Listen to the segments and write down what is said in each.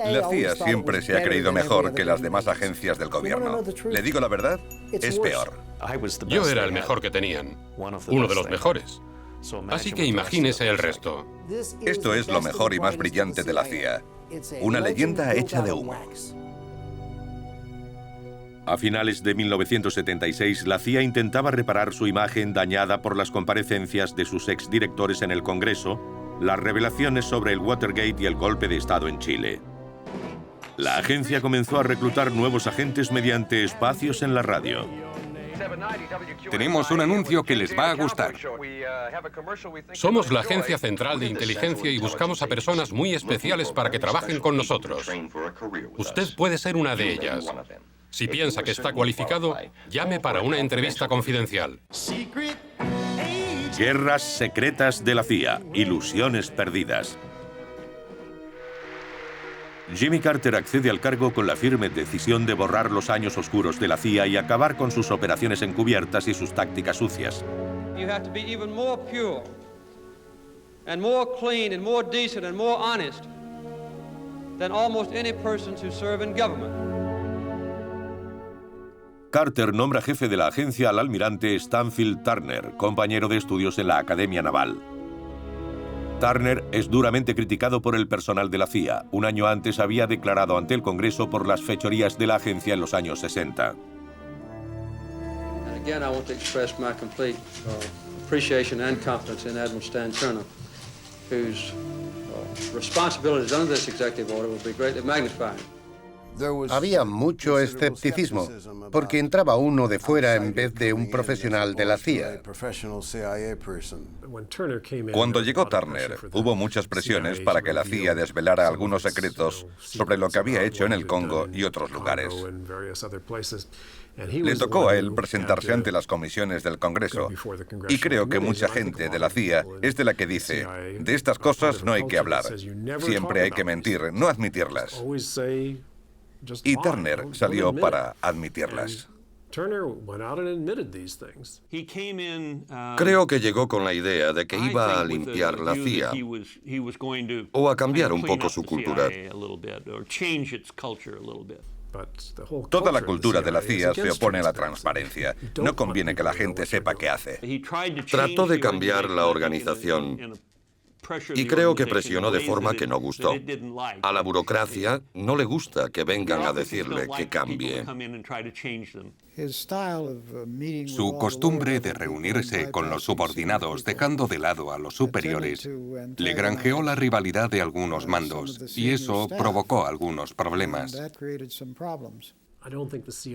La CIA siempre se ha creído mejor que las demás agencias del gobierno. ¿Le digo la verdad? Es peor. Yo era el mejor que tenían, uno de los mejores. Así que imagínese el resto. Esto es lo mejor y más brillante de la CIA. Una leyenda hecha de humo. A finales de 1976, la CIA intentaba reparar su imagen dañada por las comparecencias de sus exdirectores en el Congreso, las revelaciones sobre el Watergate y el golpe de Estado en Chile. La agencia comenzó a reclutar nuevos agentes mediante espacios en la radio. Tenemos un anuncio que les va a gustar. Somos la Agencia Central de Inteligencia y buscamos a personas muy especiales para que trabajen con nosotros. Usted puede ser una de ellas. Si piensa que está cualificado, llame para una entrevista confidencial. Guerras secretas de la CIA, ilusiones perdidas. Jimmy Carter accede al cargo con la firme decisión de borrar los años oscuros de la CIA y acabar con sus operaciones encubiertas y sus tácticas sucias. You have to be even more pure and more clean and more decent and more honest than almost any persons who serve in government. Carter nombra jefe de la agencia al almirante Stanfield Turner, compañero de estudios en la Academia Naval. Turner es duramente criticado por el personal de la CIA. Un año antes había declarado ante el Congreso por las fechorías de la agencia en los años 60. And again, I want to express my complete appreciation and confidence in Admiral Stan Turner, whose responsibilities under this executive order will be greatly magnified. Había mucho escepticismo, porque entraba uno de fuera en vez de un profesional de la CIA. Cuando llegó Turner, hubo muchas presiones para que la CIA desvelara algunos secretos sobre lo que había hecho en el Congo y otros lugares. Le tocó a él presentarse ante las comisiones del Congreso, y creo que mucha gente de la CIA es de la que dice, de estas cosas no hay que hablar, siempre hay que mentir, no admitirlas. Y Turner salió para admitirlas. Creo que llegó con la idea de que iba a limpiar la CIA o a cambiar un poco su cultura. Toda la cultura de la CIA se opone a la transparencia. No conviene que la gente sepa qué hace. Trató de cambiar la organización y creo que presionó de forma que no gustó. A la burocracia no le gusta que vengan a decirle que cambie. Su costumbre de reunirse con los subordinados dejando de lado a los superiores le granjeó la rivalidad de algunos mandos y eso provocó algunos problemas.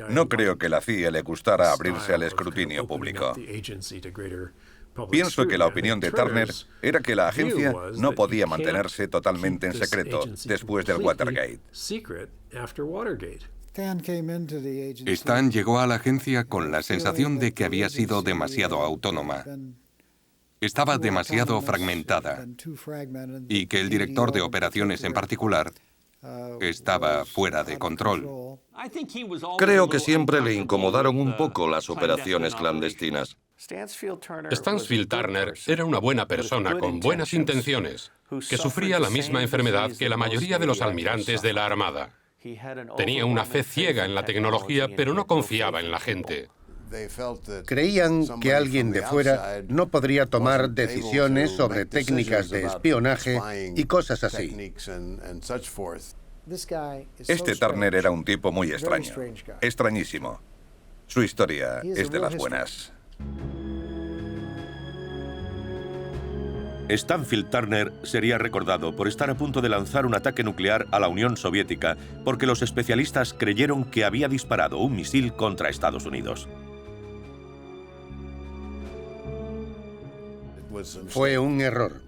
No creo que la CIA le gustara abrirse al escrutinio público. Pienso que la opinión de Turner era que la agencia no podía mantenerse totalmente en secreto después del Watergate. Stan llegó a la agencia con la sensación de que había sido demasiado autónoma. Estaba demasiado fragmentada y que el director de operaciones en particular estaba fuera de control. Creo que siempre le incomodaron un poco las operaciones clandestinas. Stansfield Turner era una buena persona con buenas intenciones, que sufría la misma enfermedad que la mayoría de los almirantes de la Armada. Tenía una fe ciega en la tecnología, pero no confiaba en la gente. Creían que alguien de fuera no podría tomar decisiones sobre técnicas de espionaje y cosas así. Este Turner era un tipo muy extraño, extrañísimo. Su historia es de las buenas. Stanfield Turner sería recordado por estar a punto de lanzar un ataque nuclear a la Unión Soviética porque los especialistas creyeron que había disparado un misil contra Estados Unidos. Fue un error.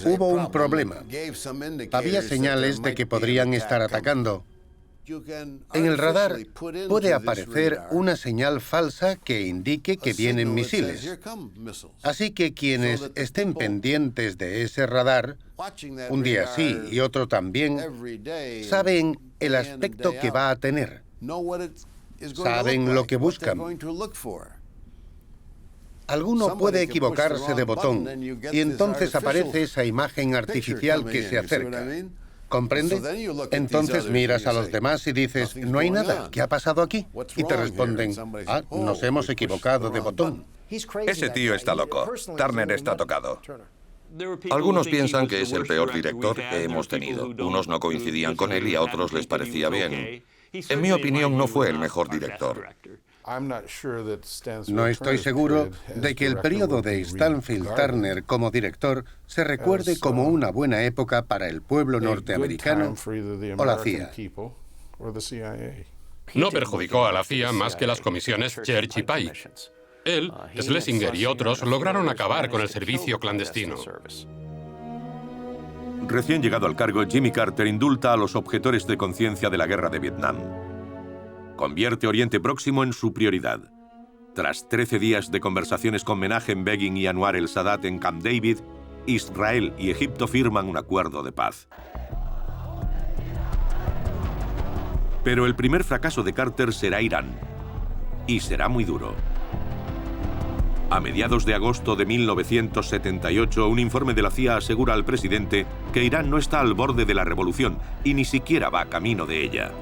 Hubo un problema. Había señales de que podrían estar atacando. En el radar puede aparecer una señal falsa que indique que vienen misiles. Así que quienes estén pendientes de ese radar, un día sí y otro también, saben el aspecto que va a tener. Saben lo que buscan. Alguno puede equivocarse de botón y entonces aparece esa imagen artificial que se acerca. ¿Comprende? Entonces miras a los demás y dices, no hay nada, ¿qué ha pasado aquí? Y te responden, nos hemos equivocado de botón. Ese tío está loco. Turner está tocado. Algunos piensan que es el peor director que hemos tenido. Unos no coincidían con él y a otros les parecía bien. En mi opinión, no fue el mejor director. No estoy seguro de que el periodo de Stanfield Turner como director se recuerde como una buena época para el pueblo norteamericano o la CIA. No perjudicó a la CIA más que las comisiones Church y Pike. Él, Schlesinger y otros lograron acabar con el servicio clandestino. Recién llegado al cargo, Jimmy Carter indulta a los objetores de conciencia de la guerra de Vietnam. Convierte Oriente Próximo en su prioridad. Tras 13 días de conversaciones con Menachem Begin y Anwar el-Sadat en Camp David, Israel y Egipto firman un acuerdo de paz. Pero el primer fracaso de Carter será Irán. Y será muy duro. A mediados de agosto de 1978, un informe de la CIA asegura al presidente que Irán no está al borde de la revolución y ni siquiera va camino de ella.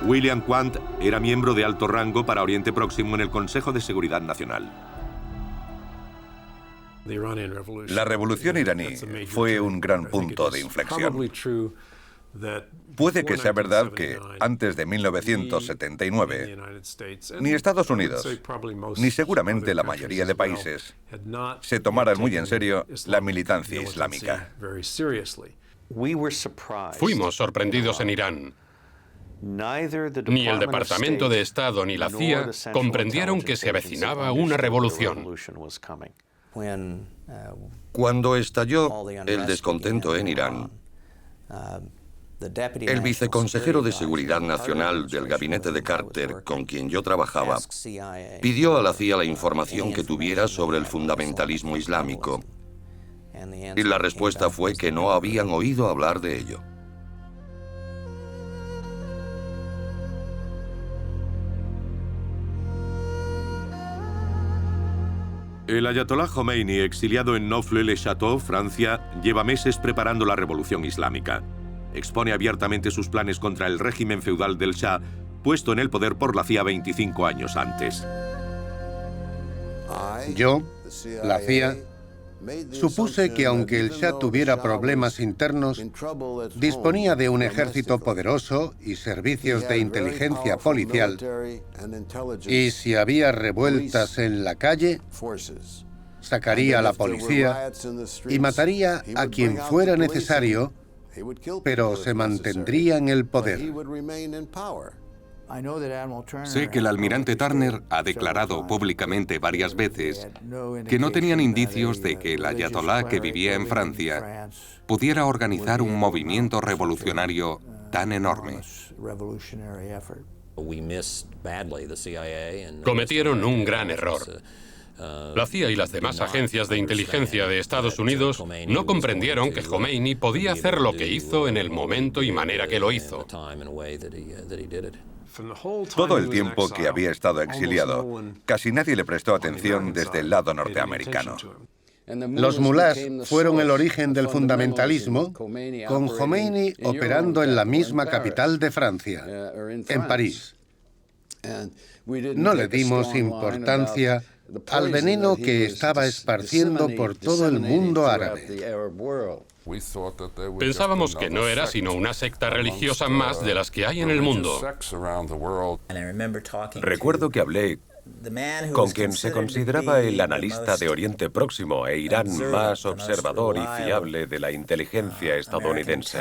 William Quandt era miembro de alto rango para Oriente Próximo en el Consejo de Seguridad Nacional. La revolución iraní fue un gran punto de inflexión. Puede que sea verdad que antes de 1979, ni Estados Unidos, ni seguramente la mayoría de países, se tomaran muy en serio la militancia islámica. Fuimos sorprendidos en Irán. Ni el Departamento de Estado ni la CIA comprendieron que se avecinaba una revolución. Cuando estalló el descontento en Irán, el viceconsejero de Seguridad Nacional del gabinete de Carter, con quien yo trabajaba, pidió a la CIA la información que tuviera sobre el fundamentalismo islámico. Y la respuesta fue que no habían oído hablar de ello. El ayatolá Khomeini, exiliado en Neaufle-le-Château, Francia, lleva meses preparando la revolución islámica. Expone abiertamente sus planes contra el régimen feudal del Shah, puesto en el poder por la CIA 25 años antes. Yo, la CIA, supuse que aunque el Shah tuviera problemas internos, disponía de un ejército poderoso y servicios de inteligencia policial, y si había revueltas en la calle, sacaría a la policía y mataría a quien fuera necesario, pero se mantendría en el poder. Sé que el almirante Turner ha declarado públicamente varias veces que no tenían indicios de que el ayatolá que vivía en Francia pudiera organizar un movimiento revolucionario tan enorme. Cometieron un gran error. La CIA y las demás agencias de inteligencia de Estados Unidos no comprendieron que Khomeini podía hacer lo que hizo en el momento y manera que lo hizo. Todo el tiempo que había estado exiliado, casi nadie le prestó atención desde el lado norteamericano. Los mulás fueron el origen del fundamentalismo, con Khomeini operando en la misma capital de Francia, en París. No le dimos importancia al veneno que estaba esparciendo por todo el mundo árabe. Pensábamos que no era sino una secta religiosa más de las que hay en el mundo. Recuerdo que hablé con quien se consideraba el analista de Oriente Próximo e Irán más observador y fiable de la inteligencia estadounidense.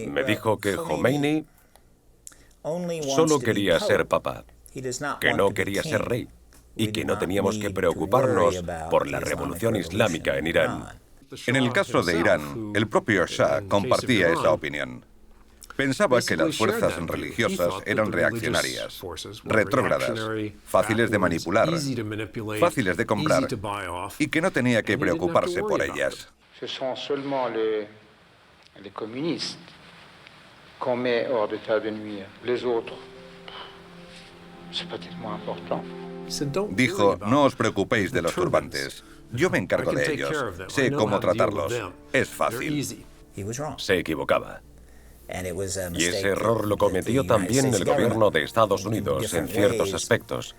Me dijo que Khomeini solo quería ser papá, que no quería ser rey y que no teníamos que preocuparnos por la revolución islámica en Irán. En el caso de Irán, el propio Shah compartía esa opinión. Pensaba que las fuerzas religiosas eran reaccionarias, retrógradas, fáciles de manipular, fáciles de comprar y que no tenía que preocuparse por ellas. Son seulement les communistes qu'on met hors d'état de nuire. Les autres, c'est pas tellement important. Dijo, no os preocupéis de los turbantes. Yo me encargo de ellos. Sé cómo tratarlos. Es fácil. Se equivocaba. Y ese error lo cometió también el gobierno de Estados Unidos en ciertos aspectos.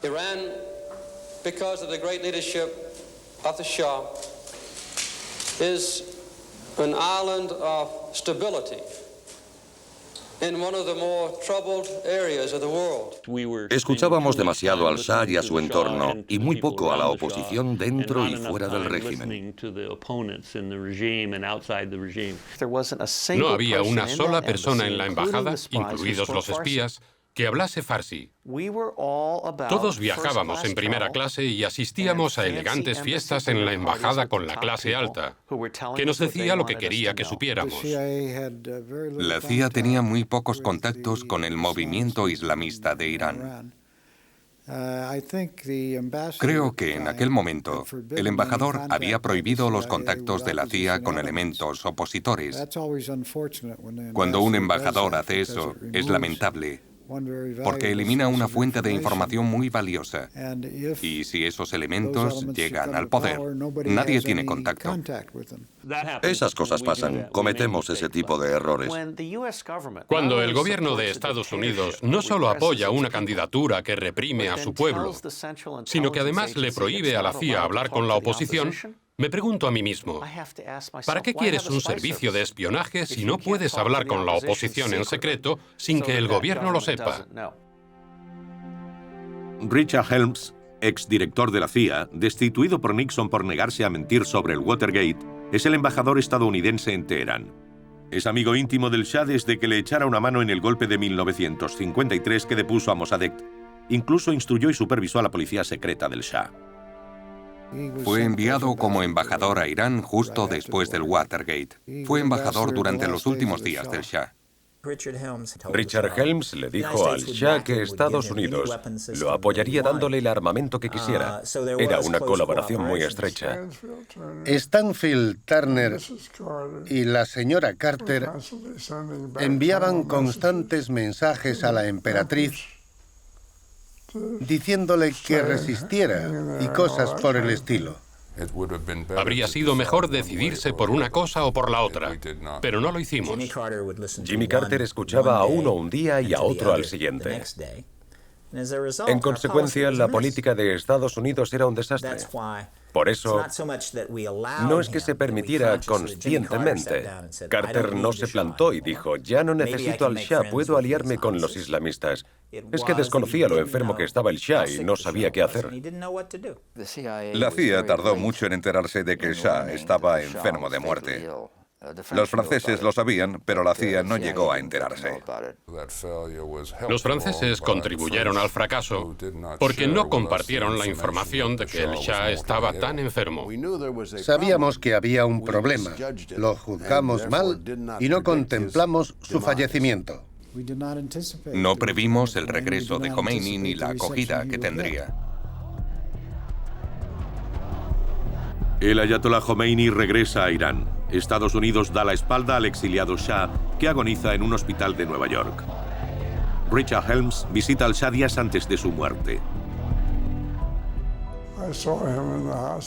Iran, because of the great leadership of the Shah, is an island of stability in one of the more troubled areas of the world. Escuchábamos demasiado al Shah y a su entorno, y muy poco a la oposición dentro y fuera del régimen. No había una sola persona en la embajada, incluidos los espías, que hablase farsi. Todos viajábamos en primera clase y asistíamos a elegantes fiestas en la embajada con la clase alta, que nos decía lo que quería que supiéramos. La CIA tenía muy pocos contactos con el movimiento islamista de Irán. Creo que en aquel momento el embajador había prohibido los contactos de la CIA con elementos opositores. Cuando un embajador hace eso, es lamentable, porque elimina una fuente de información muy valiosa. Y si esos elementos llegan al poder, nadie tiene contacto. Esas cosas pasan. Cometemos ese tipo de errores. Cuando el gobierno de Estados Unidos no solo apoya una candidatura que reprime a su pueblo, sino que además le prohíbe a la CIA hablar con la oposición, me pregunto a mí mismo, ¿para qué quieres un servicio de espionaje si no puedes hablar con la oposición en secreto sin que el gobierno lo sepa? Richard Helms, exdirector de la CIA, destituido por Nixon por negarse a mentir sobre el Watergate, es el embajador estadounidense en Teherán. Es amigo íntimo del Shah desde que le echara una mano en el golpe de 1953 que depuso a Mossadegh. Incluso instruyó y supervisó a la policía secreta del Shah. Fue enviado como embajador a Irán justo después del Watergate. Fue embajador durante los últimos días del Shah. Richard Helms le dijo al Shah que Estados Unidos lo apoyaría dándole el armamento que quisiera. Era una colaboración muy estrecha. Stanfield Turner y la señora Carter enviaban constantes mensajes a la emperatriz diciéndole que resistiera y cosas por el estilo. Habría sido mejor decidirse por una cosa o por la otra, pero no lo hicimos. Jimmy Carter escuchaba a uno un día y a otro al siguiente. En consecuencia, la política de Estados Unidos era un desastre. Por eso, no es que se permitiera conscientemente. Carter no se plantó y dijo, ya no necesito al Shah, puedo aliarme con los islamistas. Es que desconocía lo enfermo que estaba el Shah y no sabía qué hacer. La CIA tardó mucho en enterarse de que el Shah estaba enfermo de muerte. Los franceses lo sabían, pero la CIA no llegó a enterarse. Los franceses contribuyeron al fracaso porque no compartieron la información de que el Shah estaba tan enfermo. Sabíamos que había un problema, lo juzgamos mal y no contemplamos su fallecimiento. No previmos el regreso de Khomeini ni la acogida que tendría. El ayatolá Khomeini regresa a Irán. Estados Unidos da la espalda al exiliado Shah, que agoniza en un hospital de Nueva York. Richard Helms visita al Shah días antes de su muerte.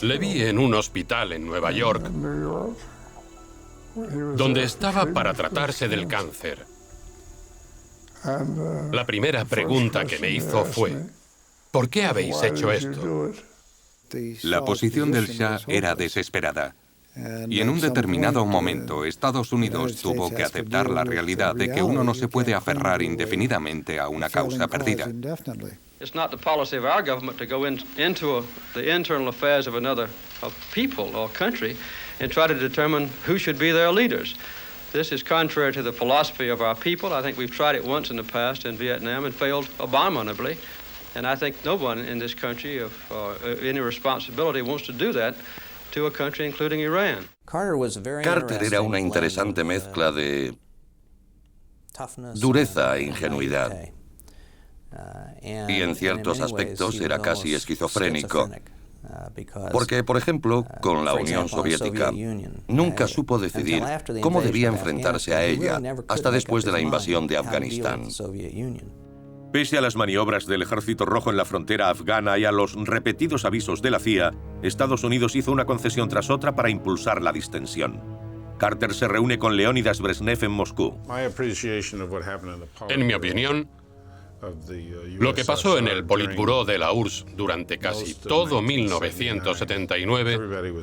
Le vi en un hospital en Nueva York, donde estaba para tratarse del cáncer. La primera pregunta que me hizo fue, ¿por qué habéis hecho esto? La posición del Shah era desesperada. Y en un determinado momento, Estados Unidos tuvo que aceptar la realidad de que uno no se puede aferrar indefinidamente a una causa perdida. It's not the policy of our government to go into the internal affairs of another people or country and try to determine who should be their leaders. This is contrary to the philosophy of our people. I think we've tried it once in the past in Vietnam and failed abominably. And I think no one in this country of any responsibility wants to do that to a country including Iran. Carter era una interesante mezcla de dureza e ingenuidad. Y en ciertos aspectos era casi esquizofrénico. Porque, por ejemplo, con la Unión Soviética, nunca supo decidir cómo debía enfrentarse a ella hasta después de la invasión de Afganistán. Pese a las maniobras del Ejército Rojo en la frontera afgana y a los repetidos avisos de la CIA, Estados Unidos hizo una concesión tras otra para impulsar la distensión. Carter se reúne con Leónidas Brezhnev en Moscú. En mi opinión, lo que pasó en el Politburó de la URSS durante casi todo 1979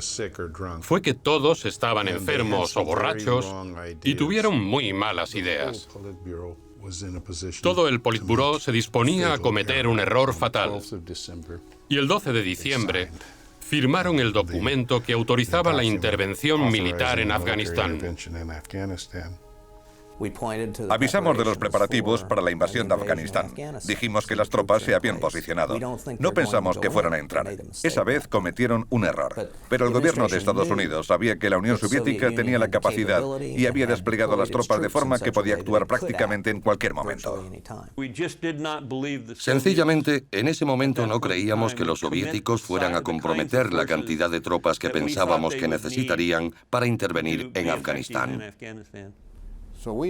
fue que todos estaban enfermos o borrachos y tuvieron muy malas ideas. Todo el Politburó se disponía a cometer un error fatal. Y el 12 de diciembre firmaron el documento que autorizaba la intervención militar en Afganistán. Avisamos de los preparativos para la invasión de Afganistán. Dijimos que las tropas se habían posicionado. No pensamos que fueran a entrar. Esa vez cometieron un error. Pero el gobierno de Estados Unidos sabía que la Unión Soviética tenía la capacidad y había desplegado las tropas de forma que podía actuar prácticamente en cualquier momento. Sencillamente, en ese momento no creíamos que los soviéticos fueran a comprometer la cantidad de tropas que pensábamos que necesitarían para intervenir en Afganistán.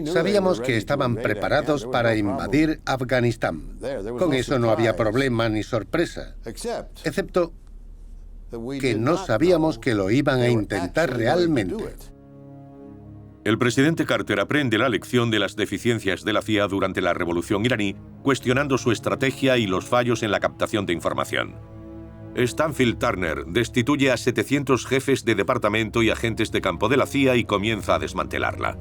Sabíamos que estaban preparados para invadir Afganistán. Con eso no había problema ni sorpresa, excepto que no sabíamos que lo iban a intentar realmente. El presidente Carter aprende la lección de las deficiencias de la CIA durante la Revolución iraní, cuestionando su estrategia y los fallos en la captación de información. Stanfield Turner destituye a 700 jefes de departamento y agentes de campo de la CIA y comienza a desmantelarla.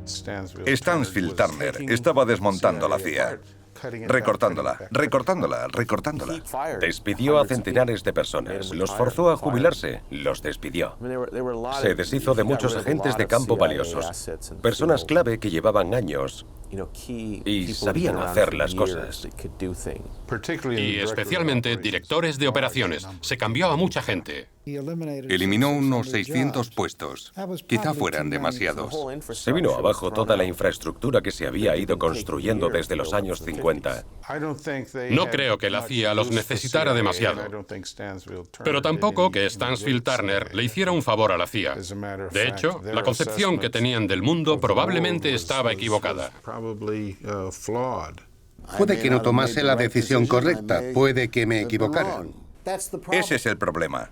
Stansfield Turner estaba desmontando la CIA, recortándola. Despidió a centenares de personas, los forzó a jubilarse, los despidió. Se deshizo de muchos agentes de campo valiosos, personas clave que llevaban años y sabían hacer las cosas. Y especialmente directores de operaciones. Se cambió a mucha gente. Eliminó unos 600 puestos. Quizá fueran demasiados. Se vino abajo toda la infraestructura que se había ido construyendo desde los años 50. No creo que la CIA los necesitara demasiado. Pero tampoco que Stansfield Turner le hiciera un favor a la CIA. De hecho, la concepción que tenían del mundo probablemente estaba equivocada. Puede que no tomase la decisión correcta, puede que me equivocara. Ese es el problema.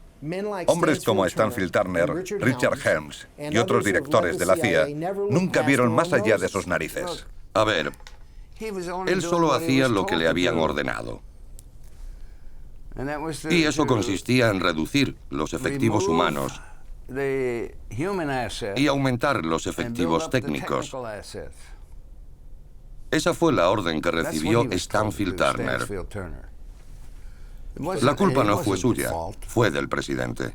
Hombres como Stansfield Turner, Richard Helms y otros directores de la CIA nunca vieron más allá de sus narices. A ver, él solo hacía lo que le habían ordenado. Y eso consistía en reducir los efectivos humanos y aumentar los efectivos técnicos. Esa fue la orden que recibió Stansfield Turner. La culpa no fue suya, fue del presidente.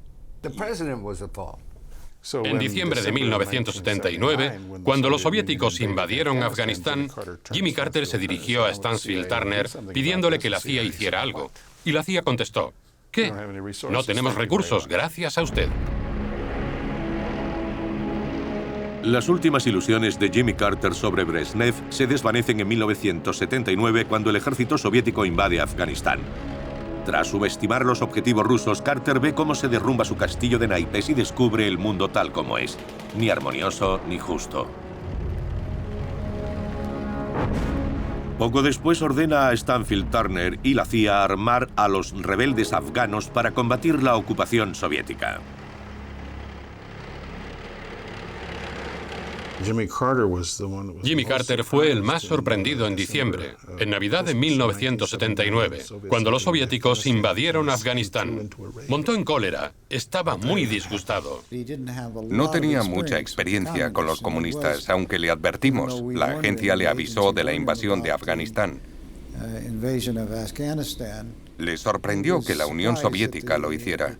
En diciembre de 1979, cuando los soviéticos invadieron Afganistán, Jimmy Carter se dirigió a Stansfield Turner pidiéndole que la CIA hiciera algo. Y la CIA contestó, ¿qué? No tenemos recursos, gracias a usted. Las últimas ilusiones de Jimmy Carter sobre Brezhnev se desvanecen en 1979 cuando el ejército soviético invade Afganistán. Tras subestimar los objetivos rusos, Carter ve cómo se derrumba su castillo de naipes y descubre el mundo tal como es, ni armonioso ni justo. Poco después ordena a Stansfield Turner y la CIA armar a los rebeldes afganos para combatir la ocupación soviética. Jimmy Carter fue el más sorprendido en diciembre, en Navidad de 1979, cuando los soviéticos invadieron Afganistán. Montó en cólera, estaba muy disgustado. No tenía mucha experiencia con los comunistas, aunque le advertimos. La agencia le avisó de la invasión de Afganistán. Le sorprendió que la Unión Soviética lo hiciera.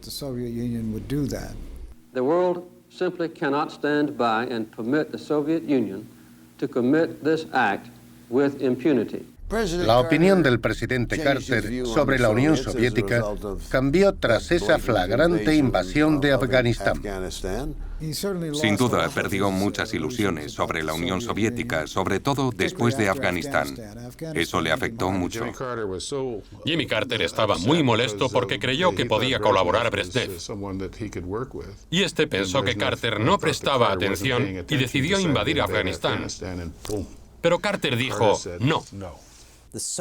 Simply cannot stand by and permit the Soviet Union to commit this act with impunity. La opinión del presidente Carter sobre la Unión Soviética cambió tras esa flagrante invasión de Afganistán. Sin duda, perdió muchas ilusiones sobre la Unión Soviética, sobre todo después de Afganistán. Eso le afectó mucho. Jimmy Carter estaba muy molesto porque creyó que podía colaborar Brezhnev. Y este pensó que Carter no prestaba atención y decidió invadir Afganistán. Pero Carter dijo no.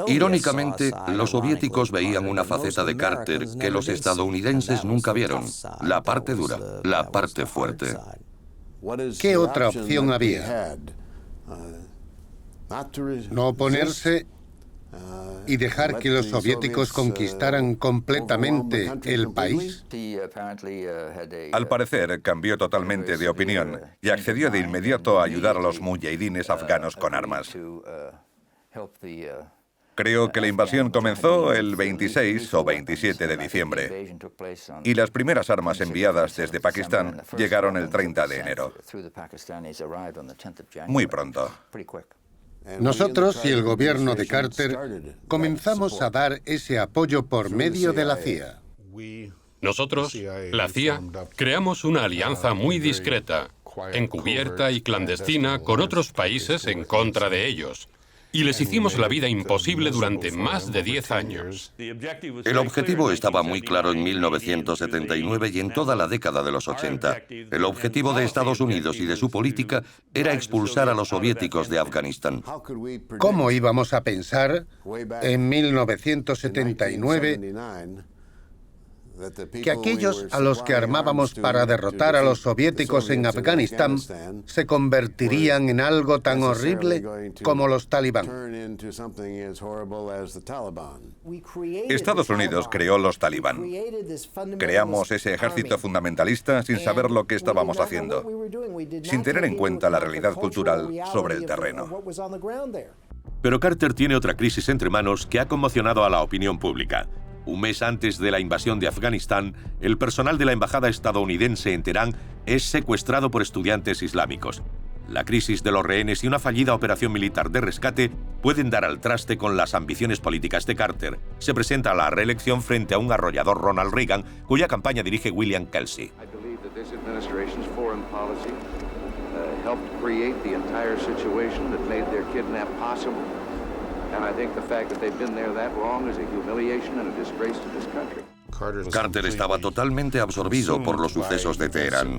Irónicamente, los soviéticos veían una faceta de Carter que los estadounidenses nunca vieron, la parte dura, la parte fuerte. ¿Qué otra opción había? ¿No oponerse y dejar que los soviéticos conquistaran completamente el país? Al parecer, cambió totalmente de opinión y accedió de inmediato a ayudar a los mujahidines afganos con armas. Creo que la invasión comenzó el 26 o 27 de diciembre y las primeras armas enviadas desde Pakistán llegaron el 30 de enero. Muy pronto. Nosotros y el gobierno de Carter comenzamos a dar ese apoyo por medio de la CIA. Nosotros, la CIA, creamos una alianza muy discreta, encubierta y clandestina con otros países en contra de ellos. Y les hicimos la vida imposible durante más de 10 años. El objetivo estaba muy claro en 1979 y en toda la década de los 80. El objetivo de Estados Unidos y de su política era expulsar a los soviéticos de Afganistán. ¿Cómo íbamos a pensar en 1979 que aquellos a los que armábamos para derrotar a los soviéticos en Afganistán se convertirían en algo tan horrible como los talibán? Estados Unidos creó los talibán. Creamos ese ejército fundamentalista sin saber lo que estábamos haciendo, sin tener en cuenta la realidad cultural sobre el terreno. Pero Carter tiene otra crisis entre manos que ha conmocionado a la opinión pública. Un mes antes de la invasión de Afganistán, el personal de la embajada estadounidense en Teherán es secuestrado por estudiantes islámicos. La crisis de los rehenes y una fallida operación militar de rescate pueden dar al traste con las ambiciones políticas de Carter. Se presenta a la reelección frente a un arrollador Ronald Reagan, cuya campaña dirige William Kelsey. Carter estaba totalmente absorbido por los sucesos de Teherán.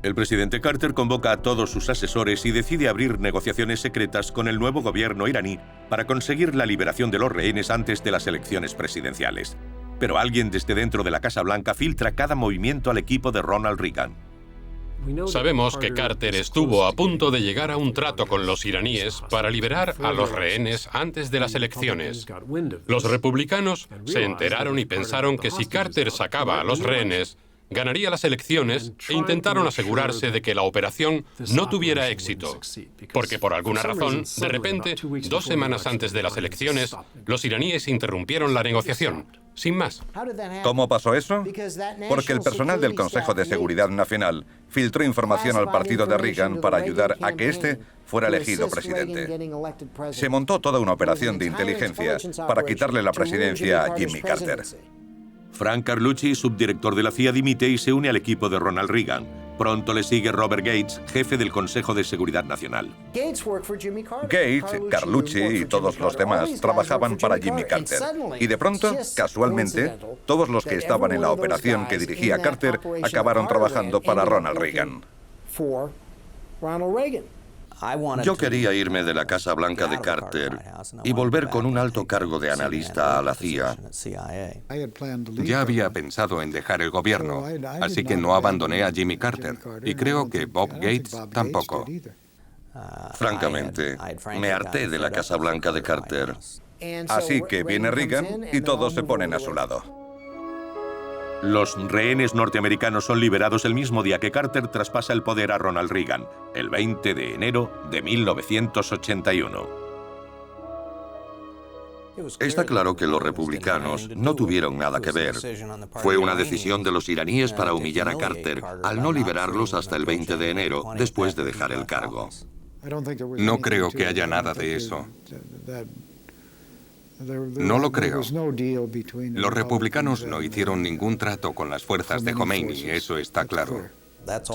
El presidente Carter convoca a todos sus asesores y decide abrir negociaciones secretas con el nuevo gobierno iraní para conseguir la liberación de los rehenes antes de las elecciones presidenciales. Pero alguien desde dentro de la Casa Blanca filtra cada movimiento al equipo de Ronald Reagan. Sabemos que Carter estuvo a punto de llegar a un trato con los iraníes para liberar a los rehenes antes de las elecciones. Los republicanos se enteraron y pensaron que si Carter sacaba a los rehenes, ganaría las elecciones e intentaron asegurarse de que la operación no tuviera éxito. Porque por alguna razón, de repente, 2 semanas antes de las elecciones, los iraníes interrumpieron la negociación. Sin más. ¿Cómo pasó eso? Porque el personal del Consejo de Seguridad Nacional filtró información al partido de Reagan para ayudar a que éste fuera elegido presidente. Se montó toda una operación de inteligencia para quitarle la presidencia a Jimmy Carter. Frank Carlucci, subdirector de la CIA, dimite y se une al equipo de Ronald Reagan. Pronto le sigue Robert Gates, jefe del Consejo de Seguridad Nacional. Gates, Carlucci y todos los demás trabajaban para Jimmy Carter. Y de pronto, casualmente, todos los que estaban en la operación que dirigía Carter acabaron trabajando para Ronald Reagan. Yo quería irme de la Casa Blanca de Carter y volver con un alto cargo de analista a la CIA. Ya había pensado en dejar el gobierno, así que no abandoné a Jimmy Carter, y creo que Bob Gates tampoco. Francamente, me harté de la Casa Blanca de Carter. Así que viene Reagan y todos se ponen a su lado. Los rehenes norteamericanos son liberados el mismo día que Carter traspasa el poder a Ronald Reagan, el 20 de enero de 1981. Está claro que los republicanos no tuvieron nada que ver. Fue una decisión de los iraníes para humillar a Carter, al no liberarlos hasta el 20 de enero, después de dejar el cargo. No creo que haya nada de eso. No lo creo. Los republicanos no hicieron ningún trato con las fuerzas de Khomeini, eso está claro.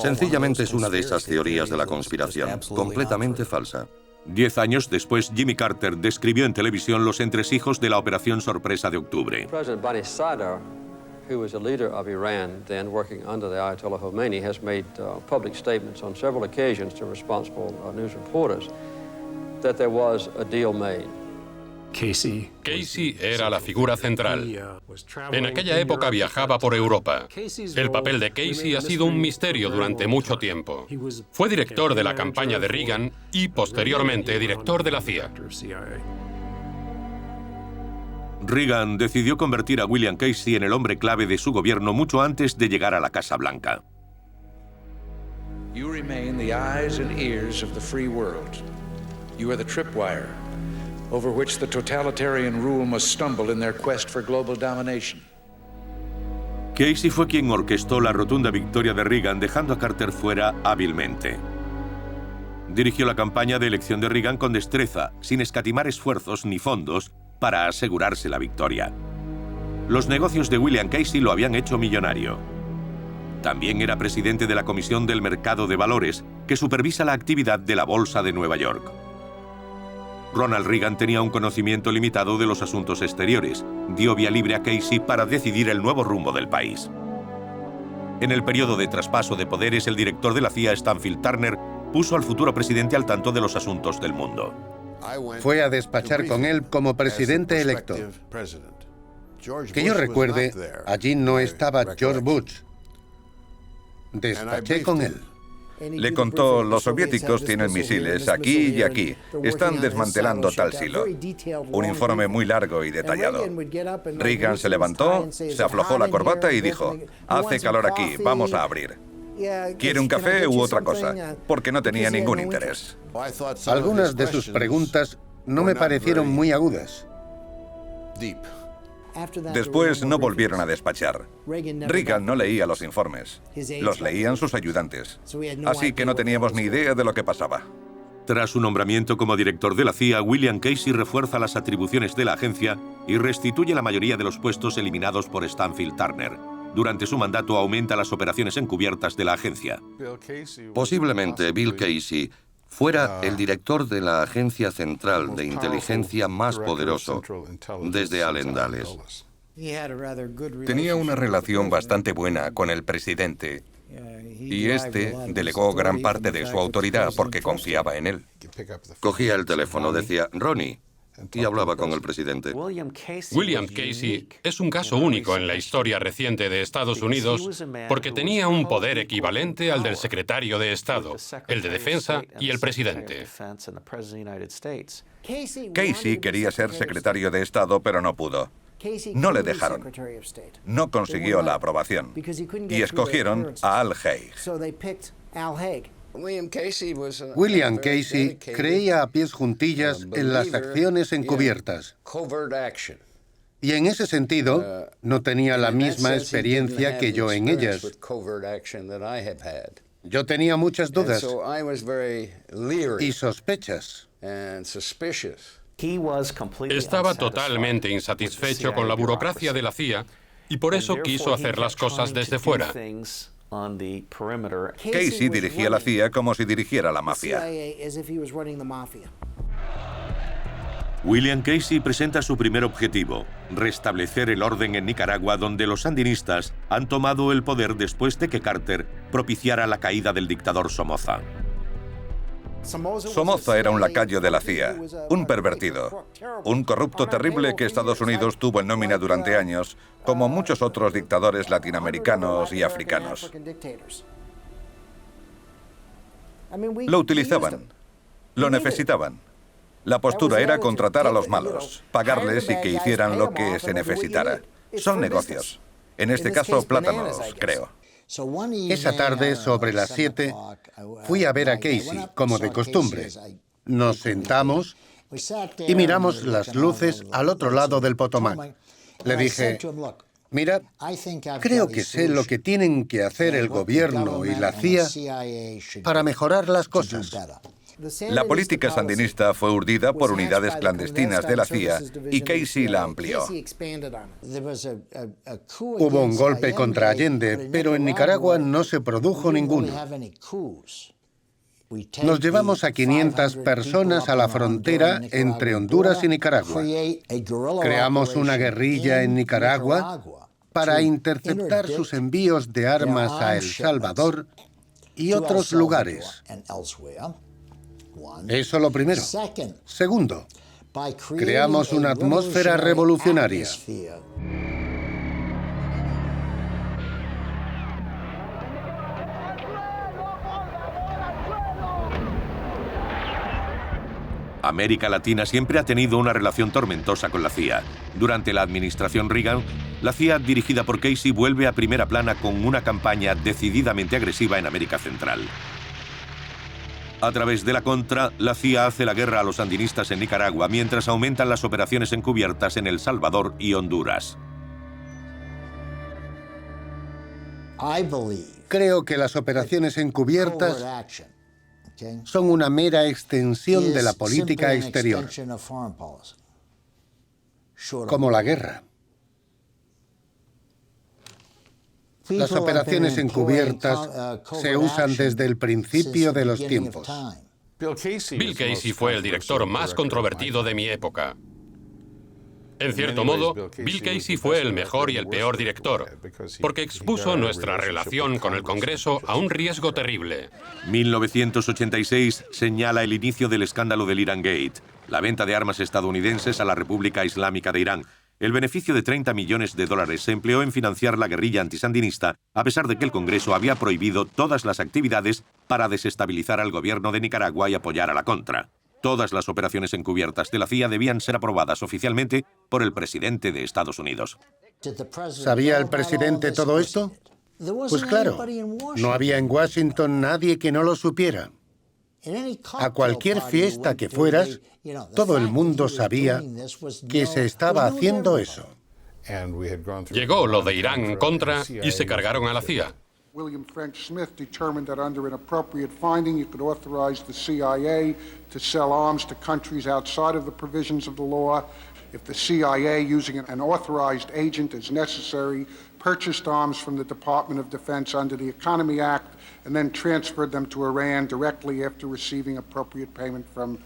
Sencillamente es una de esas teorías de la conspiración, completamente falsa. 10 años después, Jimmy Carter describió en televisión los entresijos de la Operación Sorpresa de octubre. Who was a leader of Iran, then working under the Ayatollah Khomeini, has made public statements on several occasions to responsible news reporters. that there was a deal made. Casey era la figura central. En aquella época viajaba por Europa. El papel de Casey ha sido un misterio durante mucho tiempo. Fue director de la campaña de Reagan y, posteriormente, director de la CIA. Reagan decidió convertir a William Casey en el hombre clave de su gobierno mucho antes de llegar a la Casa Blanca. You remain the eyes and ears of the free world. You are the tripwire over which the totalitarian rule must stumble in their quest for global domination. Casey fue quien orquestó la rotunda victoria de Reagan, dejando a Carter fuera hábilmente. Dirigió la campaña de elección de Reagan con destreza, sin escatimar esfuerzos ni fondos para asegurarse la victoria. Los negocios de William Casey lo habían hecho millonario. También era presidente de la Comisión del Mercado de Valores, que supervisa la actividad de la Bolsa de Nueva York. Ronald Reagan tenía un conocimiento limitado de los asuntos exteriores. Dio vía libre a Casey para decidir el nuevo rumbo del país. En el periodo de traspaso de poderes, el director de la CIA, Stanfield Turner, puso al futuro presidente al tanto de los asuntos del mundo. Fue a despachar con él como presidente electo. Que yo recuerde, allí no estaba George Bush. Despaché con él. Le contó, los soviéticos tienen misiles aquí y aquí. Están desmantelando tal silo. Un informe muy largo y detallado. Reagan se levantó, se aflojó la corbata y dijo, hace calor aquí, vamos a abrir. ¿Quiere un café u otra cosa? Porque no tenía ningún interés. Algunas de sus preguntas no me parecieron muy agudas. Después no volvieron a despachar. Reagan no leía los informes. Los leían sus ayudantes. Así que no teníamos ni idea de lo que pasaba. Tras su nombramiento como director de la CIA, William Casey refuerza las atribuciones de la agencia y restituye la mayoría de los puestos eliminados por Stanfield Turner. Durante su mandato aumenta las operaciones encubiertas de la agencia. Posiblemente Bill Casey fuera el director de la agencia central de inteligencia más poderoso desde Allen Dulles. Tenía una relación bastante buena con el presidente y este delegó gran parte de su autoridad porque confiaba en él. Cogía el teléfono, decía Ronnie, y hablaba con el presidente. William Casey es un caso único en la historia reciente de Estados Unidos porque tenía un poder equivalente al del secretario de Estado, el de Defensa y el presidente. Casey quería ser secretario de Estado, pero no pudo. No le dejaron. No consiguió la aprobación. Y escogieron a Al Haig. William Casey creía a pies juntillas en las acciones encubiertas. Y en ese sentido, no tenía la misma experiencia que yo en ellas. Yo tenía muchas dudas y sospechas. Estaba totalmente insatisfecho con la burocracia de la CIA y por eso quiso hacer las cosas desde fuera. Casey dirigía la CIA como si dirigiera la mafia. William Casey presenta su primer objetivo: restablecer el orden en Nicaragua, donde los sandinistas han tomado el poder después de que Carter propiciara la caída del dictador Somoza. Somoza era un lacayo de la CIA, un pervertido, un corrupto terrible que Estados Unidos tuvo en nómina durante años, como muchos otros dictadores latinoamericanos y africanos. Lo utilizaban, lo necesitaban. La postura era contratar a los malos, pagarles y que hicieran lo que se necesitara. Son negocios. En este caso, plátanos, creo. Esa tarde, sobre las 7, fui a ver a Casey, como de costumbre. Nos sentamos y miramos las luces al otro lado del Potomac. Le dije, mira, creo que sé lo que tienen que hacer el gobierno y la CIA para mejorar las cosas. La política sandinista fue urdida por unidades clandestinas de la CIA y Casey la amplió. Hubo un golpe contra Allende, pero en Nicaragua no se produjo ninguno. Nos llevamos a 500 personas a la frontera entre Honduras y Nicaragua. Creamos una guerrilla en Nicaragua para interceptar sus envíos de armas a El Salvador y otros lugares. Eso lo primero. Segundo, creamos una atmósfera revolucionaria. América Latina siempre ha tenido una relación tormentosa con la CIA. Durante la administración Reagan, la CIA, dirigida por Casey, vuelve a primera plana con una campaña decididamente agresiva en América Central. A través de la Contra, la CIA hace la guerra a los sandinistas en Nicaragua, mientras aumentan las operaciones encubiertas en El Salvador y Honduras. Creo que las operaciones encubiertas son una mera extensión de la política exterior, como la guerra. Las operaciones encubiertas se usan desde el principio de los tiempos. Bill Casey fue el director más controvertido de mi época. En cierto modo, Bill Casey fue el mejor y el peor director, porque expuso nuestra relación con el Congreso a un riesgo terrible. 1986 señala el inicio del escándalo del Iran Gate, la venta de armas estadounidenses a la República Islámica de Irán. El beneficio de $30 millones se empleó en financiar la guerrilla antisandinista, a pesar de que el Congreso había prohibido todas las actividades para desestabilizar al gobierno de Nicaragua y apoyar a la Contra. Todas las operaciones encubiertas de la CIA debían ser aprobadas oficialmente por el presidente de Estados Unidos. ¿Sabía el presidente todo esto? Pues claro, no había en Washington nadie que no lo supiera. A cualquier fiesta que fueras, todo el mundo sabía que se estaba haciendo eso. Llegó lo de Irán Contra y se cargaron a la CIA. William French Smith determined that under an appropriate finding, you could authorize the CIA to sell arms to countries outside of the provisions of the law. If the CIA, using an authorized agent as necessary, purchased arms from the Department of Defense under the Economy Act and then transferred them to Iran directly after receiving appropriate payment from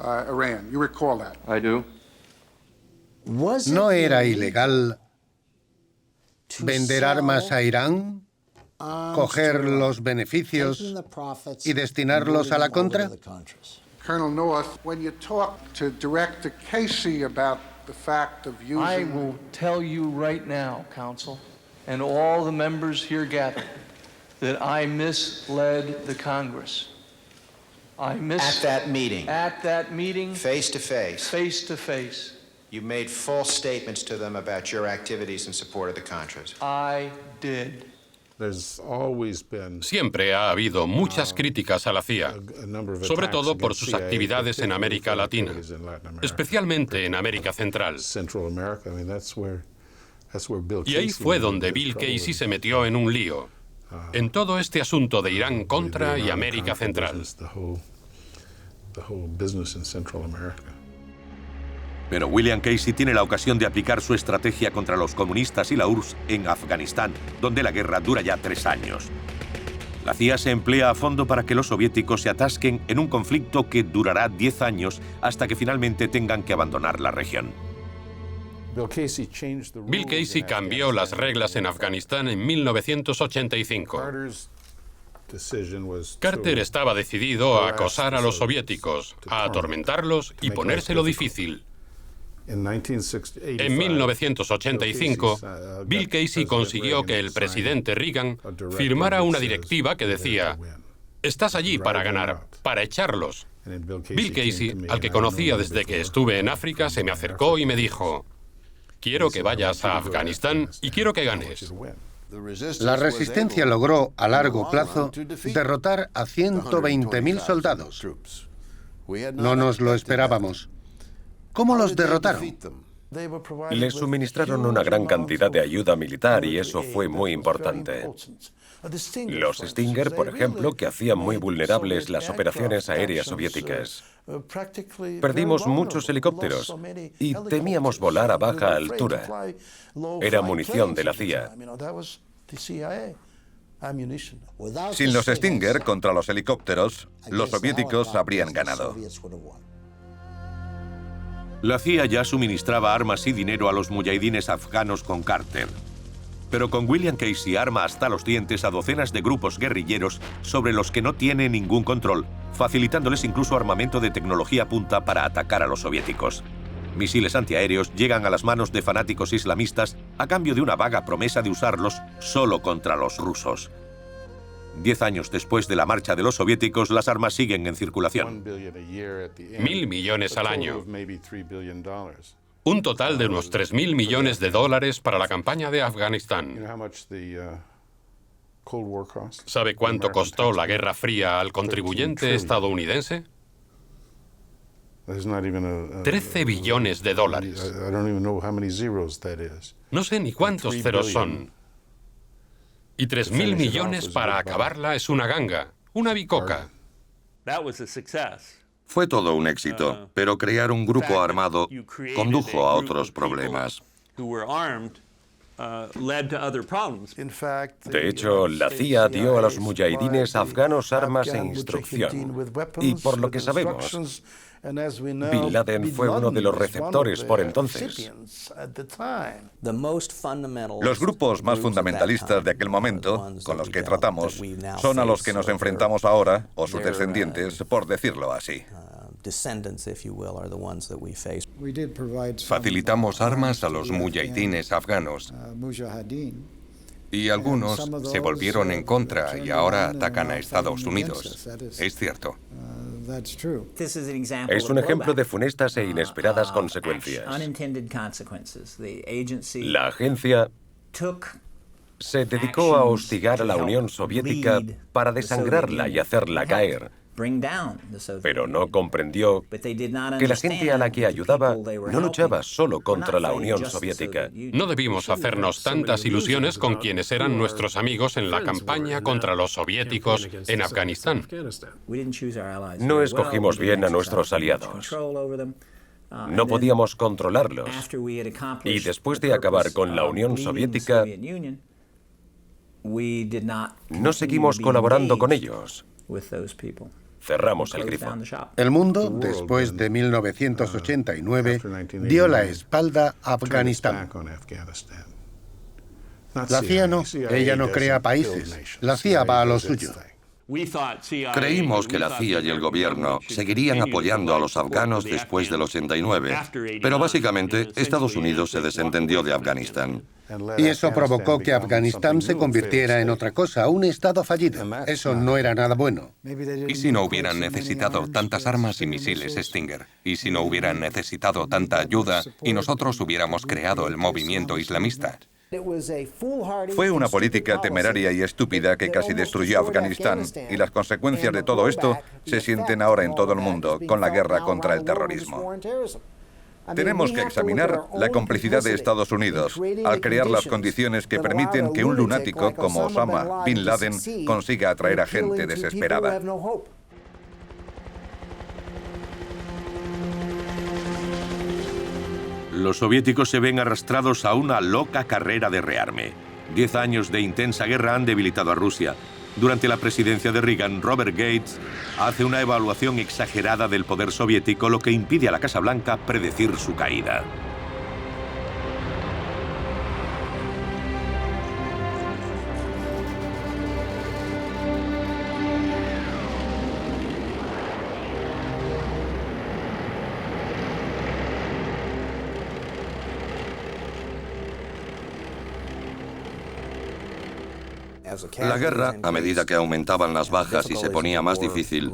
Iran. You recall that? I do. ¿No era ilegal vender armas a Irán, coger los beneficios y destinarlos a la Contra? Colonel North, when you talk to Director Casey about the fact of using... I will tell you right now, Counsel, and all the members here gathered, that I misled the Congress. At that meeting? At that meeting. Face to face? Face to face. You made false statements to them about your activities in support of the Contras. I did. Siempre ha habido muchas críticas a la CIA, sobre todo por sus actividades en América Latina, especialmente en América Central. Y ahí fue donde Bill Casey se metió en un lío, en todo este asunto de Irán Contra y América Central. Pero William Casey tiene la ocasión de aplicar su estrategia contra los comunistas y la URSS en Afganistán, donde la guerra dura ya 3 años. La CIA se emplea a fondo para que los soviéticos se atasquen en un conflicto que durará 10 años hasta que finalmente tengan que abandonar la región. Bill Casey cambió las reglas en Afganistán en 1985. Carter estaba decidido a acosar a los soviéticos, a atormentarlos y ponérselo difícil. En 1985, Bill Casey consiguió que el presidente Reagan firmara una directiva que decía: estás allí para ganar, para echarlos. Bill Casey, al que conocía desde que estuve en África, se me acercó y me dijo: quiero que vayas a Afganistán y quiero que ganes. La resistencia logró, a largo plazo, derrotar a 120.000 soldados. No nos lo esperábamos. ¿Cómo los derrotaron? Les suministraron una gran cantidad de ayuda militar y eso fue muy importante. Los Stinger, por ejemplo, que hacían muy vulnerables las operaciones aéreas soviéticas. Perdimos muchos helicópteros y temíamos volar a baja altura. Era munición de la CIA. Sin los Stinger contra los helicópteros, los soviéticos habrían ganado. La CIA ya suministraba armas y dinero a los muyahidines afganos con Carter. Pero con William Casey arma hasta los dientes a docenas de grupos guerrilleros sobre los que no tiene ningún control, facilitándoles incluso armamento de tecnología punta para atacar a los soviéticos. Misiles antiaéreos llegan a las manos de fanáticos islamistas a cambio de una vaga promesa de usarlos solo contra los rusos. 10 años después de la marcha de los soviéticos, las armas siguen en circulación. 1.000 millones al año. Un total de unos 3.000 millones de dólares para la campaña de Afganistán. ¿Sabe cuánto costó la Guerra Fría al contribuyente estadounidense? 13 billones de dólares. No sé ni cuántos ceros son. Y 3.000 millones para acabarla es una ganga, una bicoca. Fue todo un éxito, pero crear un grupo armado condujo a otros problemas. De hecho, la CIA dio a los muyahidines afganos armas e instrucción. Y por lo que sabemos, Bin Laden fue uno de los receptores por entonces. Los grupos más fundamentalistas de aquel momento, con los que tratamos, son a los que nos enfrentamos ahora, o sus descendientes, por decirlo así. Facilitamos armas a los muyahidines afganos. Y algunos se volvieron en contra y ahora atacan a Estados Unidos. Es cierto. Es un ejemplo de funestas e inesperadas consecuencias. La agencia se dedicó a hostigar a la Unión Soviética para desangrarla y hacerla caer, pero no comprendió que la gente a la que ayudaba no luchaba solo contra la Unión Soviética. No debimos hacernos tantas ilusiones con quienes eran nuestros amigos en la campaña contra los soviéticos en Afganistán. No escogimos bien a nuestros aliados. No podíamos controlarlos. Y después de acabar con la Unión Soviética, no seguimos colaborando con ellos. Cerramos el grifo. El mundo, después de 1989, dio la espalda a Afganistán. La CIA no, ella no crea países, la CIA va a lo suyo. Creímos que la CIA y el gobierno seguirían apoyando a los afganos después del 89, pero básicamente Estados Unidos se desentendió de Afganistán. Y eso provocó que Afganistán se convirtiera en otra cosa, un estado fallido. Eso no era nada bueno. ¿Y si no hubieran necesitado tantas armas y misiles Stinger? ¿Y si no hubieran necesitado tanta ayuda y nosotros hubiéramos creado el movimiento islamista? Fue una política temeraria y estúpida que casi destruyó Afganistán, y las consecuencias de todo esto se sienten ahora en todo el mundo con la guerra contra el terrorismo. Tenemos que examinar la complicidad de Estados Unidos al crear las condiciones que permiten que un lunático como Osama Bin Laden consiga atraer a gente desesperada. Los soviéticos se ven arrastrados a una loca carrera de rearme. 10 años de intensa guerra han debilitado a Rusia. Durante la presidencia de Reagan, Robert Gates hace una evaluación exagerada del poder soviético, lo que impide a la Casa Blanca predecir su caída. La guerra, a medida que aumentaban las bajas y se ponía más difícil,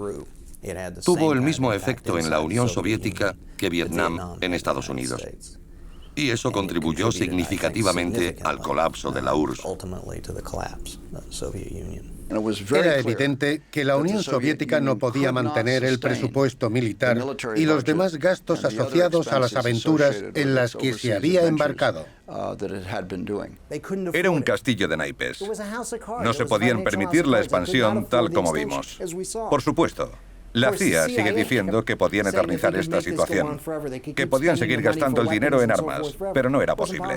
tuvo el mismo efecto en la Unión Soviética que Vietnam en Estados Unidos. Y eso contribuyó significativamente al colapso de la URSS. Era evidente que la Unión Soviética no podía mantener el presupuesto militar y los demás gastos asociados a las aventuras en las que se había embarcado. Era un castillo de naipes. No se podían permitir la expansión tal como vimos. Por supuesto, la CIA sigue diciendo que podían eternizar esta situación, que podían seguir gastando el dinero en armas, pero no era posible.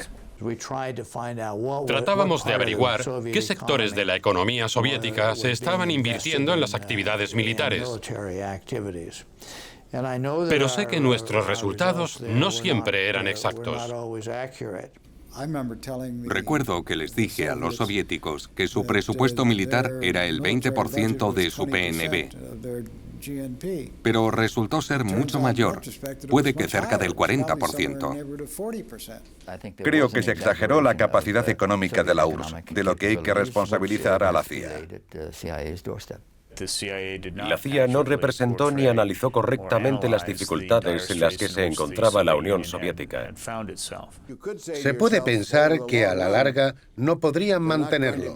Tratábamos de averiguar qué sectores de la economía soviética se estaban invirtiendo en las actividades militares. Pero sé que nuestros resultados no siempre eran exactos. Recuerdo que les dije a los soviéticos que su presupuesto militar era el 20% de su PNB. pero resultó ser mucho mayor, puede que cerca del 40%. Creo que se exageró la capacidad económica de la URSS, de lo que hay que responsabilizar a la CIA. La CIA no representó ni analizó correctamente las dificultades en las que se encontraba la Unión Soviética. Se puede pensar que a la larga no podrían mantenerlo.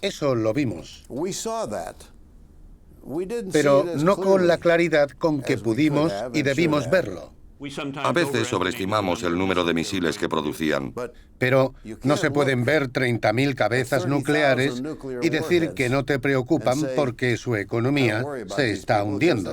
Eso lo vimos. Pero no con la claridad con que pudimos y debimos verlo. A veces sobreestimamos el número de misiles que producían. Pero no se pueden ver 30.000 cabezas nucleares y decir que no te preocupan porque su economía se está hundiendo.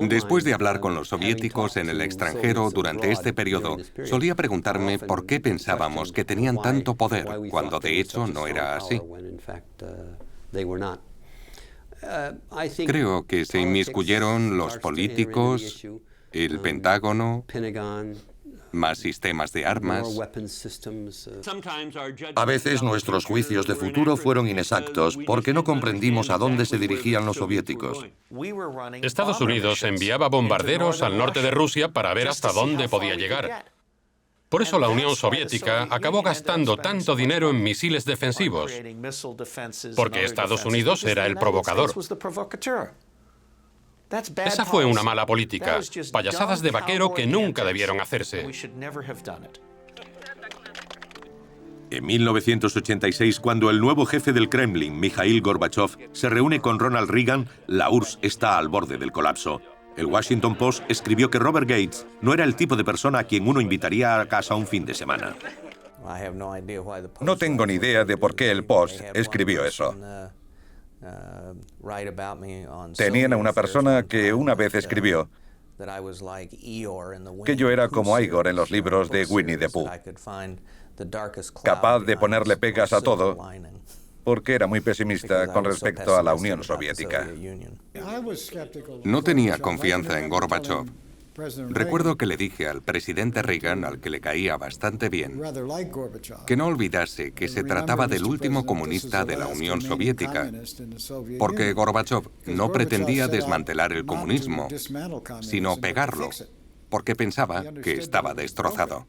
Después de hablar con los soviéticos en el extranjero durante este periodo, solía preguntarme por qué pensábamos que tenían tanto poder, cuando de hecho no era así. Creo que se inmiscuyeron los políticos, el Pentágono, más sistemas de armas. A veces nuestros juicios de futuro fueron inexactos porque no comprendimos a dónde se dirigían los soviéticos. Estados Unidos enviaba bombarderos al norte de Rusia para ver hasta dónde podía llegar. Por eso la Unión Soviética acabó gastando tanto dinero en misiles defensivos, porque Estados Unidos era el provocador. Esa fue una mala política, payasadas de vaquero que nunca debieron hacerse. En 1986, cuando el nuevo jefe del Kremlin, Mikhail Gorbachev, se reúne con Ronald Reagan, la URSS está al borde del colapso. El Washington Post escribió que Robert Gates no era el tipo de persona a quien uno invitaría a casa un fin de semana. No tengo ni idea de por qué el Post escribió eso. Tenían a una persona que una vez escribió que yo era como Igor en los libros de Winnie the Pooh, capaz de ponerle pegas a todo, porque era muy pesimista con respecto a la Unión Soviética. No tenía confianza en Gorbachev. Recuerdo que le dije al presidente Reagan, al que le caía bastante bien, que no olvidase que se trataba del último comunista de la Unión Soviética, porque Gorbachev no pretendía desmantelar el comunismo, sino pegarlo, porque pensaba que estaba destrozado.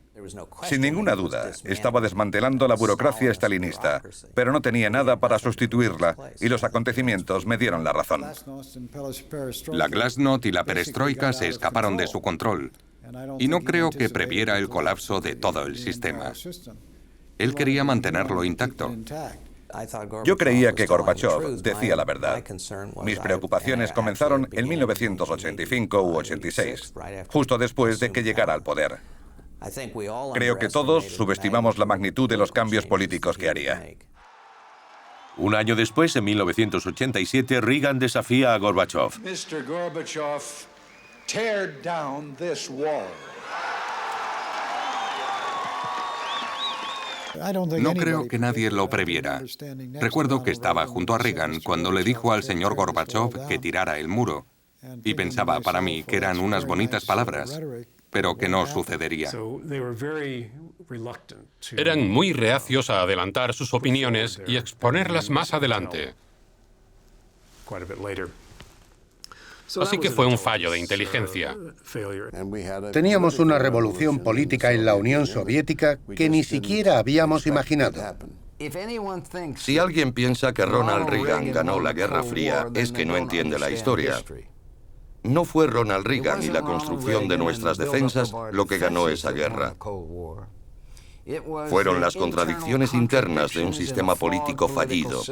Sin ninguna duda, estaba desmantelando la burocracia estalinista, pero no tenía nada para sustituirla, y los acontecimientos me dieron la razón. La Glasnost y la Perestroika se escaparon de su control, y no creo que previera el colapso de todo el sistema. Él quería mantenerlo intacto. Yo creía que Gorbachev decía la verdad. Mis preocupaciones comenzaron en 1985 u 86, justo después de que llegara al poder. Creo que todos subestimamos la magnitud de los cambios políticos que haría. Un año después, en 1987, Reagan desafía a Gorbachev. Mr. Gorbachev, tear down this wall. No creo que nadie lo previera. Recuerdo que estaba junto a Reagan cuando le dijo al señor Gorbachev que tirara el muro, y pensaba para mí que eran unas bonitas palabras, pero que no sucedería. Eran muy reacios a adelantar sus opiniones y exponerlas más adelante. Así que fue un fallo de inteligencia. Teníamos una revolución política en la Unión Soviética que ni siquiera habíamos imaginado. Si alguien piensa que Ronald Reagan ganó la Guerra Fría, es que no entiende la historia. No fue Ronald Reagan y la construcción de nuestras defensas lo que ganó esa guerra. Fueron las contradicciones internas de un sistema político fallido.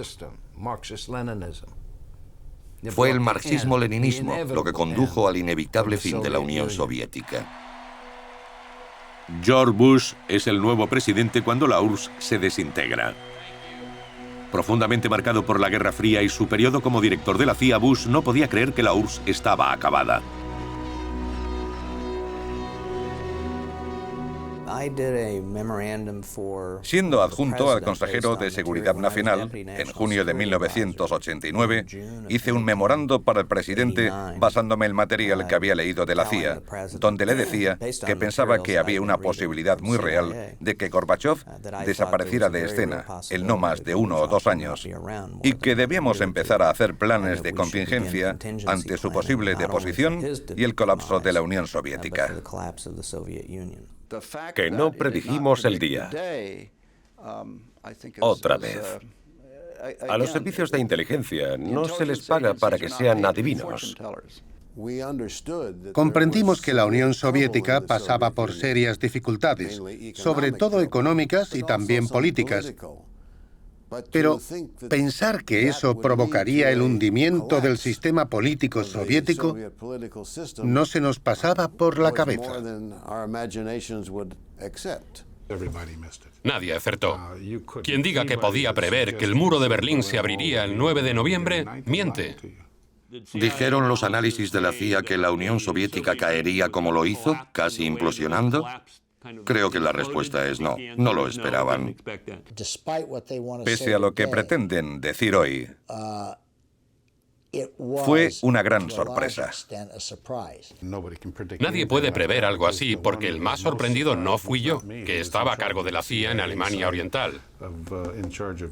Fue el marxismo-leninismo lo que condujo al inevitable fin de la Unión Soviética. George Bush es el nuevo presidente cuando la URSS se desintegra. Profundamente marcado por la Guerra Fría y su periodo como director de la CIA, Bush no podía creer que la URSS estaba acabada. Siendo adjunto al consejero de Seguridad Nacional, en junio de 1989, hice un memorando para el presidente basándome en el material que había leído de la CIA, donde le decía que pensaba que había una posibilidad muy real de que Gorbachov desapareciera de escena en no más de 1 o 2 años y que debíamos empezar a hacer planes de contingencia ante su posible deposición y el colapso de la Unión Soviética. Que no predijimos el día. Otra vez. A los servicios de inteligencia no se les paga para que sean adivinos. Comprendimos que la Unión Soviética pasaba por serias dificultades, sobre todo económicas y también políticas. Pero pensar que eso provocaría el hundimiento del sistema político soviético no se nos pasaba por la cabeza. Nadie acertó. Quien diga que podía prever que el muro de Berlín se abriría el 9 de noviembre, miente. ¿Dijeron los análisis de la CIA que la Unión Soviética caería como lo hizo, casi implosionando? Creo que la respuesta es no. No lo esperaban. Pese a lo que pretenden decir hoy, fue una gran sorpresa. Nadie puede prever algo así porque el más sorprendido no fui yo, que estaba a cargo de la CIA en Alemania Oriental,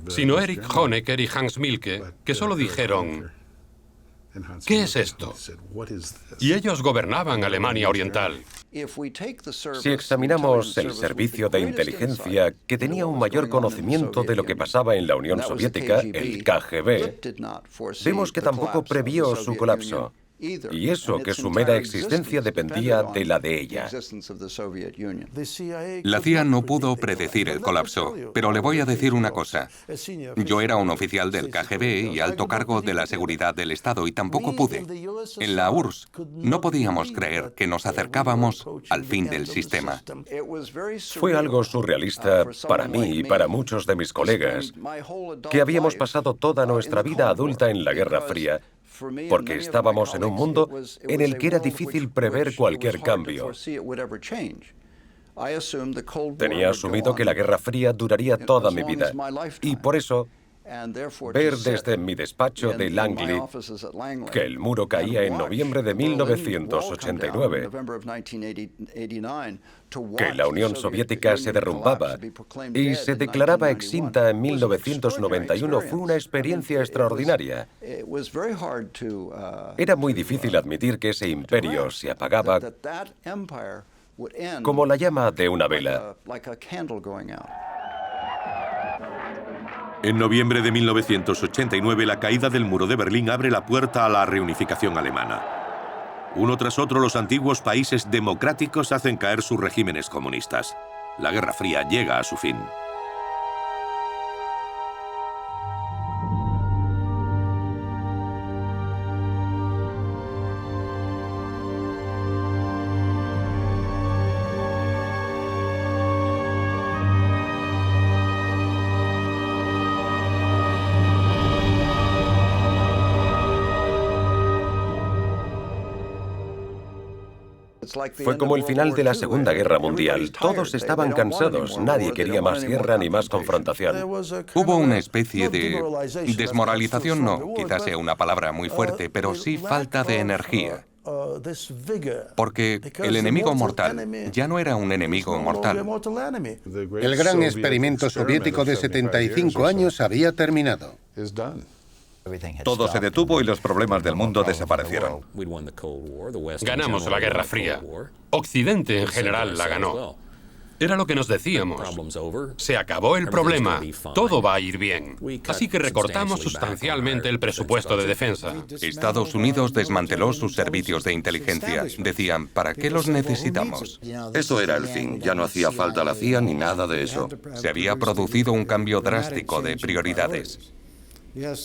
sino Erich Honecker y Hans Mielke, que solo dijeron: ¿qué es esto? Y ellos gobernaban Alemania Oriental. Si examinamos el servicio de inteligencia que tenía un mayor conocimiento de lo que pasaba en la Unión Soviética, el KGB, vemos que tampoco previó su colapso. Y eso que su mera existencia dependía de la de ella. La CIA no pudo predecir el colapso, pero le voy a decir una cosa. Yo era un oficial del KGB y alto cargo de la seguridad del Estado y tampoco pude. En la URSS no podíamos creer que nos acercábamos al fin del sistema. Fue algo surrealista para mí y para muchos de mis colegas, que habíamos pasado toda nuestra vida adulta en la Guerra Fría, porque estábamos en un mundo en el que era difícil prever cualquier cambio. Tenía asumido que la Guerra Fría duraría toda mi vida, y por eso, ver desde mi despacho de Langley que el muro caía en noviembre de 1989, que la Unión Soviética se derrumbaba y se declaraba extinta en 1991 fue una experiencia extraordinaria. Era muy difícil admitir que ese imperio se apagaba como la llama de una vela. En noviembre de 1989, la caída del muro de Berlín abre la puerta a la reunificación alemana. Uno tras otro, los antiguos países democráticos hacen caer sus regímenes comunistas. La Guerra Fría llega a su fin. Fue como el final de la Segunda Guerra Mundial. Todos estaban cansados. Nadie quería más guerra ni más confrontación. Hubo una especie de desmoralización, no, quizás sea una palabra muy fuerte, pero sí falta de energía. Porque el enemigo mortal ya no era un enemigo mortal. El gran experimento soviético de 75 años había terminado. Todo se detuvo y los problemas del mundo desaparecieron. Ganamos la Guerra Fría. Occidente en general la ganó. Era lo que nos decíamos. Se acabó el problema. Todo va a ir bien. Así que recortamos sustancialmente el presupuesto de defensa. Estados Unidos desmanteló sus servicios de inteligencia. Decían, ¿para qué los necesitamos? Eso era el fin. Ya no hacía falta la CIA ni nada de eso. Se había producido un cambio drástico de prioridades.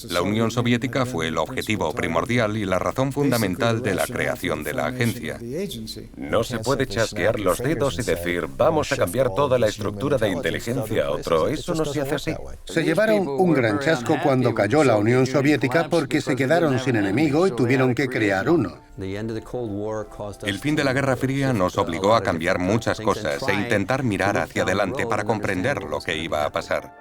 La Unión Soviética fue el objetivo primordial y la razón fundamental de la creación de la agencia. No se puede chasquear los dedos y decir, vamos a cambiar toda la estructura de inteligencia a otro. Eso no se hace así. Se llevaron un gran chasco cuando cayó la Unión Soviética porque se quedaron sin enemigo y tuvieron que crear uno. El fin de la Guerra Fría nos obligó a cambiar muchas cosas e intentar mirar hacia adelante para comprender lo que iba a pasar.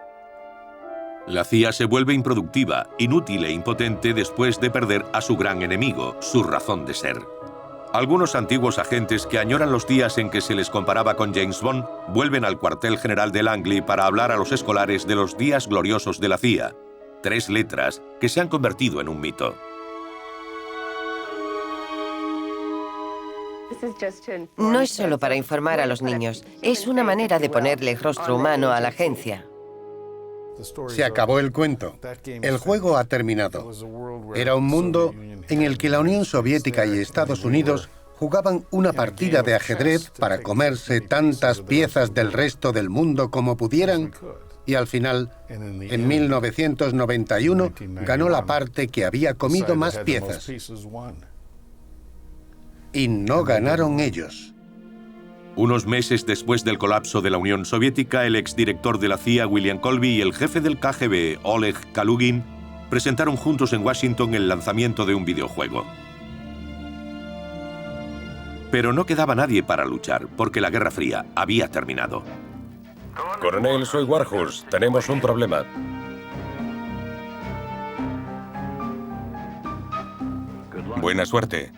La CIA se vuelve improductiva, inútil e impotente después de perder a su gran enemigo, su razón de ser. Algunos antiguos agentes que añoran los días en que se les comparaba con James Bond vuelven al cuartel general de Langley para hablar a los escolares de los días gloriosos de la CIA. 3 letras que se han convertido en un mito. No es solo para informar a los niños, es una manera de ponerle rostro humano a la agencia. Se acabó el cuento. El juego ha terminado. Era un mundo en el que la Unión Soviética y Estados Unidos jugaban una partida de ajedrez para comerse tantas piezas del resto del mundo como pudieran, y al final, en 1991, ganó la parte que había comido más piezas. Y no ganaron ellos. Unos meses después del colapso de la Unión Soviética, el exdirector de la CIA, William Colby, y el jefe del KGB, Oleg Kalugin, presentaron juntos en Washington el lanzamiento de un videojuego. Pero no quedaba nadie para luchar, porque la Guerra Fría había terminado. Coronel, soy Warhurst. Tenemos un problema. Buena suerte.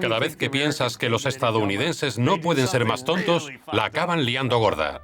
Cada vez que piensas que los estadounidenses no pueden ser más tontos, la acaban liando gorda.